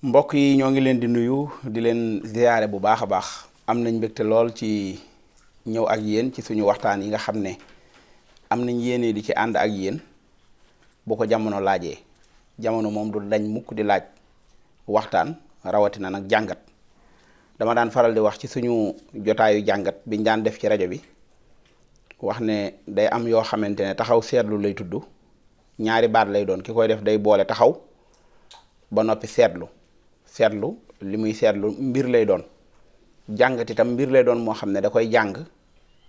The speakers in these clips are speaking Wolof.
mbokk yi ñoo ngi leen di nuyu di leen ziyaare bu baax a baax am nañ mbégte lool ci ñëw ak yéen ci suñu waxtaan yi nga xam ne am nañ yéene di ci ànd ak yéen bu ko jamono laajee. Jamono moom du dañ mukk di laaj waxtaan, rawatina nag jàngat. dama daan faral di wax ci suñu jotaayu jàngat biñ daan def ci rajo bi wax ne day am yoo xamante ne taxaw seetlu lay tudd. ñaari baat lay doon, ki koy def day boole taxaw ba noppi seetlu li muy seetlu mbir lay doon. jàngat itam mbir lay doon moo xam ne da koy jàng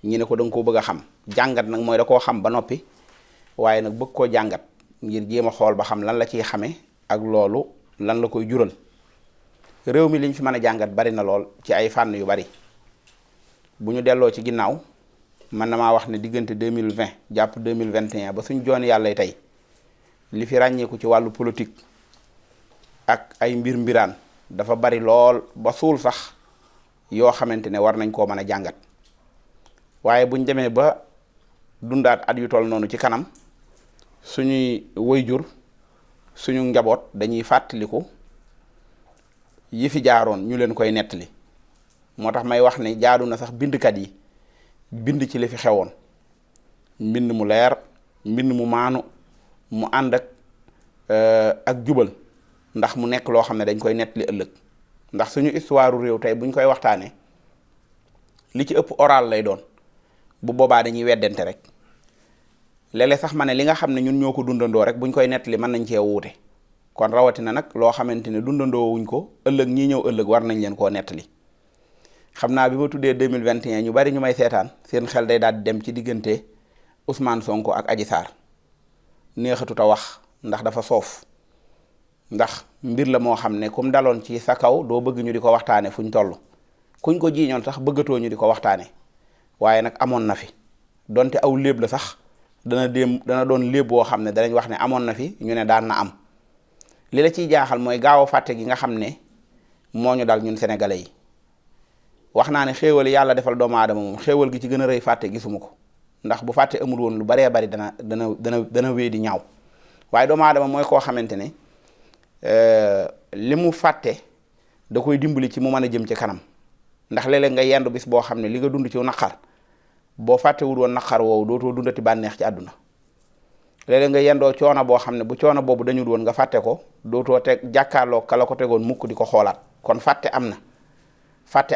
ñi ne ko da nga koo bëgg a xam. jàngat nag mooy da koo xam ba noppi waaye nag bëgg koo jàngat ngir jéem a xool ba xam lan la ciy xamee ak loolu lan la koy jural. réew mi liñ fi mën a jàngat bari na lool ci ay fànn yu bari. bu ñu delloo ci ginnaaw man damaa wax ne diggante 2020 jàpp 2021 ba suñ joon yàlla tey li fi ràññeeku ci wàllu politique ak ay mbiraan dafa bari lool ba suul sax yoo xamante ne war nañ koo mën a jàngat. waaye buñ demee ba dundaat at yu toll noonu ci kanam suñuy wayjur suñu njaboot dañuy fàttaliku yi fi jaaroon ñu leen koy nettali. moo tax may wax ne jaadu na sax bindkat yi bind ci li fi xewoon, mbind mu leer, mbind mu maanu, mu ànd ak jubal, ndax mu nekk loo xam ne dañ koy nettali ëllëg. ndax suñu histoire réew tey buñ koy waxtaanee li ci ëpp oral lay doon, bu boobaa dañuy weddente rek. léeg-léeg sax ma ne li nga xam ne ñun ñoo ko dundandoo rek buñ koy nettali mën nañ cee wuute. kon rawatina nag loo xamante ne dundandoo wuñ ko, ëllëg ñii ñëw ëllëg war nañ leen koo nettali. xam naa bi ma tuddee 2021 ñu bari ñu may seetaan seen xel day daal di dem ci diggante Ousmane Sonko ak Adji Sarr. neexatut a wax ndax dafa soof, ndax mbir la moo xam ne kum daloon ci sa kaw doo bëgg ñu di ko waxtaane fuñ toll. kuñ ko jiiñoon sax bëggatoo ñu di ko waxtaane. waaye nag amoon na fi, donte aw léeb la sax dana doon léeb boo xam ne danañ wax ne amoon na fi, ñu ne daan na am. li la ciy jaaxal mooy gaaw a fàtte gi nga xam ne moo ñu dal ñun sénégalais yi. wax naa ne xéewal yàlla defal doomu aadama moom xéewal gi ci gën a rëy fàtte gisuma ko, ndax bu fàtte amul woon lu baree bari dana wéy di ñaaw. waaye doomu aadama mooy koo xamante ne li mu fàtte da koy dimbali ci mu mën a jëm ci kanam. ndax léeg-léeg nga yendu bis boo xam ne li nga dund ci naqar boo fàttewul woon naqar woowu dootoo dundati bànneex ci àdduna. léeg-léeg nga yendoo coono boo xam ne bu coono boobu dañul woon nga fàtte ko dootoo teg jàkkaarloo kala ko tegoon mukk di ko xoolaat. kon fàtte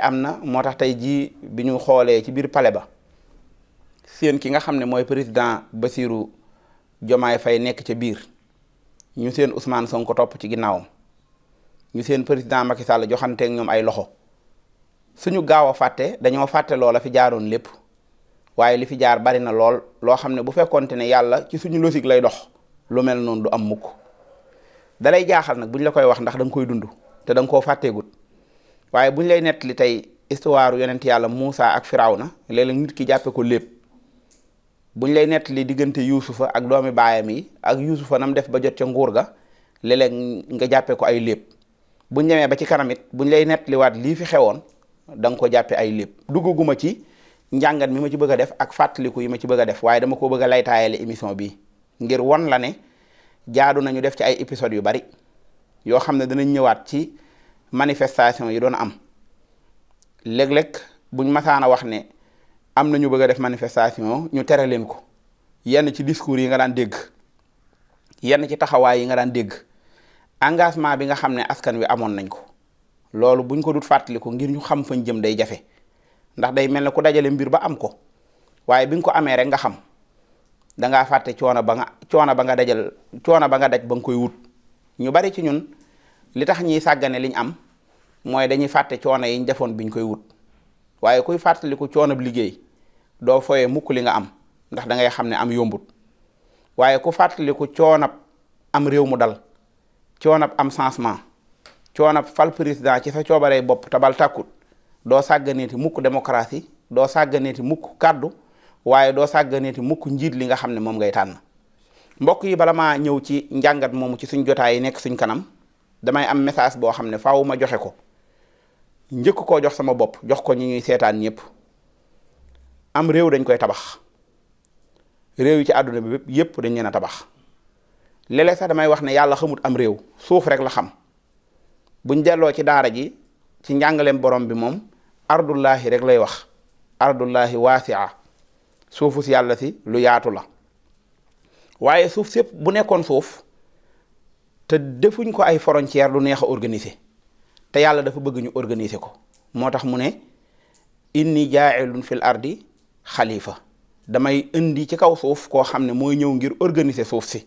am na moo tax tey jii bi ñu xoolee ci biir palais ba seen ki nga xam ne mooy président Bassirou Diomaye Faye nekk ca biir, ñu seen Ousmane Sonko topp ci ginnaawam, ñu seen président Macky Sall joxanteeg ñoom ay loxo. suñu gaaw a fàtte dañoo fàtte loola fi jaaroon lépp, waaye li fi jaar bari na lool loo xam ne bu fekkonte ne yàlla ci suñu logique lay dox lu mel noonu du am mukk. dalay jaaxal nag buñ la koy wax ndax da nga koy dund te da nga koo fàtteegut. waaye buñ lay nettali tey histoire yonent yàlla Muusa ak Firawna léeg-léeg nit ki jàppe ko lépp. buñ lay nettali diggante Yuusufa ak doomi baayam yi ak Yuusufa nam def ba jot ca nguur ga léeg-léeg nga jàppe ko ay lépp. buñ demee ba ci kanam it buñ lay nettaliwaat lii fi xewoon da nga ko jàppe ay lépp. duggaguma ci njàngat mi ma ci bëgg a def ak fàttaliku yi ma ci bëgg a def, waaye dama ko bëgg a laytaayale émission bi ngir won la ne jaadu nañu def ci ay épisodes yu bari yoo xam ne danañ ñëwaat ci manifestation yi doon am. léeg-léeg buñ masaan a wax ne am na ñu bëgg a def manifestation ñu tere leen ko, yenn ci discours yi nga daan dégg, yenn ci taxawaay yi nga daan dégg, engagement bi nga xam ne askan wi amoon nañ ko. loolu buñ ko dut fàttaliku ngir ñu xam fañ jëm day jafe, ndax day mel ne ku dajale mbir ba am ko, waaye bi nga ko amee rek nga xam dangaa fàtte coono ba nga daj ba nga koy wut. ñu bari ci ñun li tax ñiy sàggane liñ am mooy dañuy fàtte coono yiñ defoon biñ koy wut. waaye kuy fàttaliku coono bi liggéey doo foyee mukk li nga am, ndax da ngay xam ne am yombut. waaye ku fàttaliku coono am réew mu dal, coono am changement, coono fal président ci sa coobaree bopp tabal tàkkut, doo sàgganeeti mukk démocratie, doo sàgganeeti mukk kàddu, waaye doo sàgganeeti mukk njiit li nga xam ne moom ngay tànn. mbokk yi, bala maa ñëw ci njàngat moomu ci suñ jotaay yi nekk suñ kanam, damay am message boo xam ne faaw ma joxe ko. njëkk koo jox sama bopp jox ko ñi ñuy seetaan ñëpp. am réew dañ koy tabax. réew yi ci àdduna bi bépp yépp dañ leen a tabax. léeg-léeg sax damay wax ne yàlla xamut am réew, suuf rek la xam. buñ delloo ci daara ji ci njàngaleem borom bi moom ardullahi rek lay wax, ardullahi waasi'a, suufu si yàlla si lu yaatu la. waaye suuf sépp bu nekkoon suuf te defuñ ko ay frontière lu neex a organiser, te yàlla dafa bëgg ñu organiser ko. moo tax mu ne inni jaa'ilun fil ardi xalifa, damay indi ci kaw suuf koo xam ne mooy ñëw ngir organiser suuf si.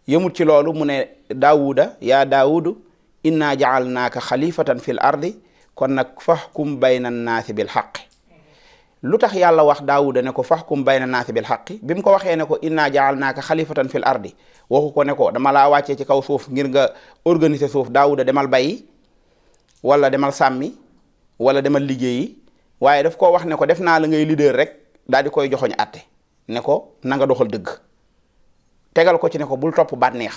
yëmut ci loolu mu ne daawuda yaa daawudu inna ja'alnaaka xalifatan fil ardi kon nag faxkum bayna naasi bil xaqi. lu tax yàlla wax daawuda ne ko faxkum bayna naasi bil xaqi bi mu ko waxee ne ko inna ja'alnaaka xalifatan fil ardi waxu ko ne ko dama laa wàccee ci kaw suuf ngir nga organiser suuf, daawuda demal bayi wala demal sàmmi wala demal liggéeyi, waaye daf koo wax ne ko def naa la ngay leader rek, daal di koy joxoñ atte ne ko na nga doxal dëgg. tegal ko ci ne ko bul topp bànneex,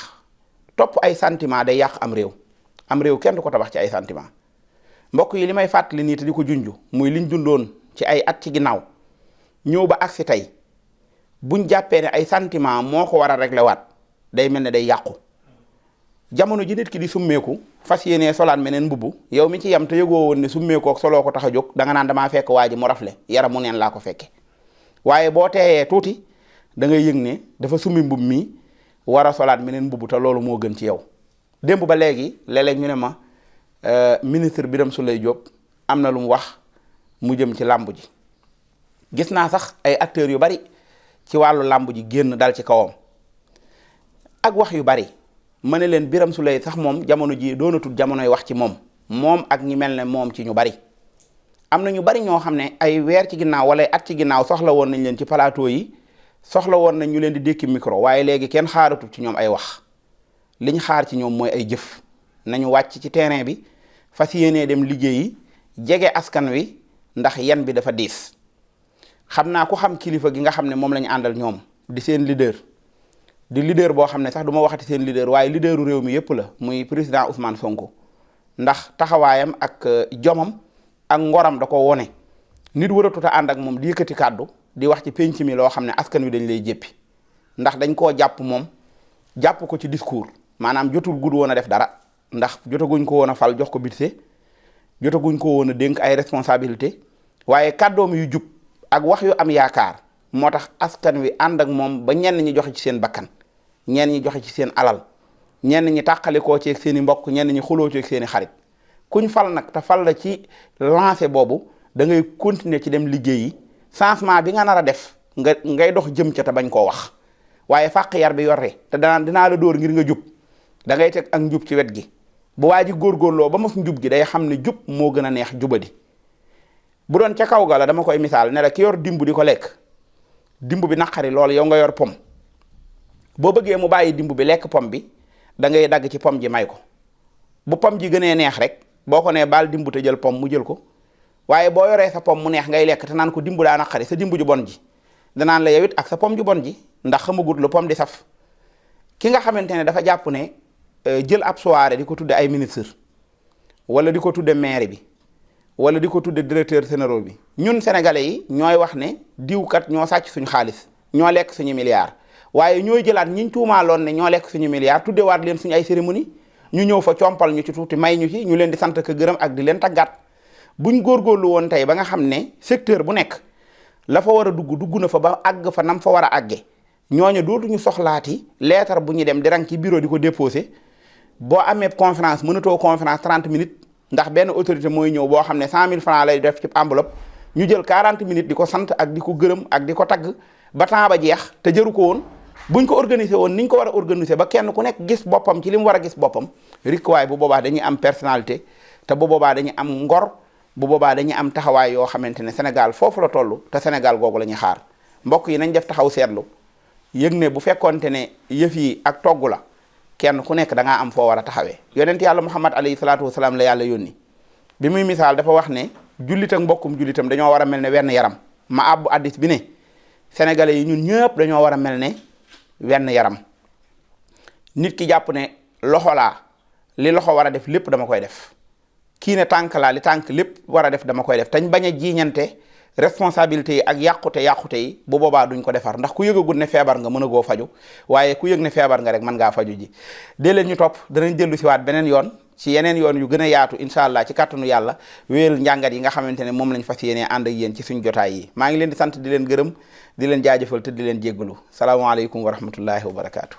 topp ay sentiment day yàq am réew. am réew kenn du ko tabax ci ay sentiment. mbokk yi li may fàttali nii te di ko junju muy liñ dundoon ci ay at ci ginnaaw ñëw ba agsi tey, buñ jàppee ne ay sentiment moo ko war a régler waat day mel ne day yàqu. jamono ji nit ki di summeeku fas yéenee solaat meneen mbubb, yow mi ci yam te yëgoo woon ne summeeku ak soloo ko tax a jóg, danga naan damaa fekk waa ji mu rafle yaram mu neen laa ko fekke. waaye boo teeyee tuuti da ngay yëg ne dafa summi mbubb mi war a solaat meneen mbubb, te loolu moo gën ci yow. démb ba léegi léeg-léeg ñu ne ma ministre Birame Souleye Diop am na lu mu wax mu jëm ci làmb ji. gis naa sax ay acteurs yu bari ci wàllu làmb ji génn dal ci kawam ak wax yu bari. ma ne leen Birame Souleye sax moom jamono ji doonatul jamonoy wax ci moom ak ñi mel ne moom ci ñu bari. am na ñu bari ñoo xam ne ay weer ci ginnaaw wala at ci ginnaaw soxla woon nañ leen ci plateau yi, soxla woon nañ ñu leen di dékki micro, waaye léegi kenn xaaratul ci ñoom ay wax. liñ xaar ci ñoom mooy ay jëf. nañu wàcc ci terrain bi fas yéenee dem liggéeyi jege askan wi, ndax yan bi dafa diis. xam naa ku xam kilifa gi nga xam ne moom la ñu àndal ñoom di seen leader, di leader boo xam ne sax du ma waxati seen leader waaye leaderu réew mi yëpp la, muy président Ousmane Sonko. ndax taxawaayam ak jomam ak ngoram da ko wone. nit waratut a ànd ak moom di yëkkati kàddu di wax ci penc mi loo xam ne askan wi dañ lay jéppi, ndax dañ koo jàpp moom jàpp ko ci discours, maanaam jotul gudd woon a def dara, ndax jotaguñ ko woon a fal jox ko budget, jotaguñ ko woon a dénk ay responsabilité, waaye kàddoom yu jub ak wax yu am yaakaar moo tax askan wi ànd ak moom ba ñenn ñi joxe ci seen bakkan, ñenn ñi joxe ci seen alal, ñenn ñi tàqalikoo ci seen i mbokk, ñenn ñi xuloo ci seen i xarit. kuñ fal nag te fal la ci lancé boobu da ngay continuer ci dem liggéeyi, changement bi nga nar a def ngay dox jëm ca te bañ koo wax. waaye fàq yar bi yorre te dinaa la dóor ngir nga jub, da ngay teg ak njub ci wet gi. bu waa ji góorgóorloo ba mos njub gi day xam ne jub moo gën a neex jubadi. bu doon ca kaw ga la dama koy misaal ne la ki yor dimb di ko lekk, dimb bi naqari loolu yow nga yor pom, boo bëggee mu bàyyi dimb bi lekk pom bi da ngay dagg ci pom ji may ko. bu pom ji gënee neex rek boo ko nee baal dimb te jël pom mu jël ko. waaye boo yoree sa pom mu neex ngay lekk te naan ko dimb daa naqari, sa dimb ju bon ji danaan la yow it ak sa pom ju bon ji, ndax xamagut lu pom di saf. ki nga xamante ne dafa jàpp ne jël ab soirée di ko tudde ay ministre wala di ko tudde maire bi wala di ko tudde directeur général bi, ñun sénégalais yi ñooy wax ne diwkat ñoo sàcc suñu xaalis, ñoo lekk suñu milliards. waaye ñooy jëlaat ñiñ tuumaaloon ne ñoo lekk suñu milliards tuddewaat leen suñu ay cérémonie, ñu ñëw fa compal ñu ci tuuti may ñu ci, ñu leen di sant ko gërëm ak di leen tàggat. buñ góorgóorlu woon tey ba nga xam ne secteur bu nekk la fa war a dugg na fa ba àgg fa nam fa war a àgge, ñooñu dootuñu soxlaati lettre bu ñu dem di rang ci bureau di ko déposé. boo amee conférence mënatoo conférence 30 minutes ndax benn autorité mooy ñëw boo xam ne 100 000 francs lay def ci enveloppe, ñu jël 40 minutes di ko sant ak di ko gërëm ak di ko tagg ba temps ba jeex te jëru ko woon. buñ ko organiser woon niñ ko war a organiser ba kenn ku nekk gis boppam ci li mu war a gis boppam, rikkuwaay bu boobaa dañuy am personnalité te bu boobaa dañuy am ngor, bu boobaa dañuy am taxawaay yoo xamante ne Sénégal foofu la toll te Sénégal googu la ñuy xaar. mbokk yi nañ def taxaw seetlu yëg ne bu fekkonte ne yëf yi ak togg la kenn ku nekk da ngaa am foo war a taxawee. yonent yàlla Muhammad alayhi salaatu wasalaam la yàlla yónni bi muy misaal dafa wax ne jullit ak mbokkum jullitam dañoo war a mel ne wenn yaram. ma abbu addis bi ne sénégalais yi ñun ñëpp dañoo war a mel ne wenn yaram. nit ki jàpp ne loxo laa, li loxo war a def lépp dama koy def, kii ne tànk laa, li tànk lépp war a def dama koy def, tañ bañ a jiiñante responsabilité yi ak yàqute yi. bu boobaa duñ ko defar, ndax ku yëgagul ne feebar nga mën a goo faju, waaye ku yëg ne feebar nga rek mën ngaa faju ji. dee leen ñu topp, danañ dellu si waat beneen yoon ci yeneen yoon yu gën a yaatu incha allah ci kàttanu yàlla wéyal njàngat yi nga xamante ne moom lañ fas yéenee ànd ak yéen ci suñ jotaay yi maa ngi leen di sant di leen gërëm di leen jaajëfal te di leen jéggalu salaamaaleykum wa rahmatullahi wa barakaatu.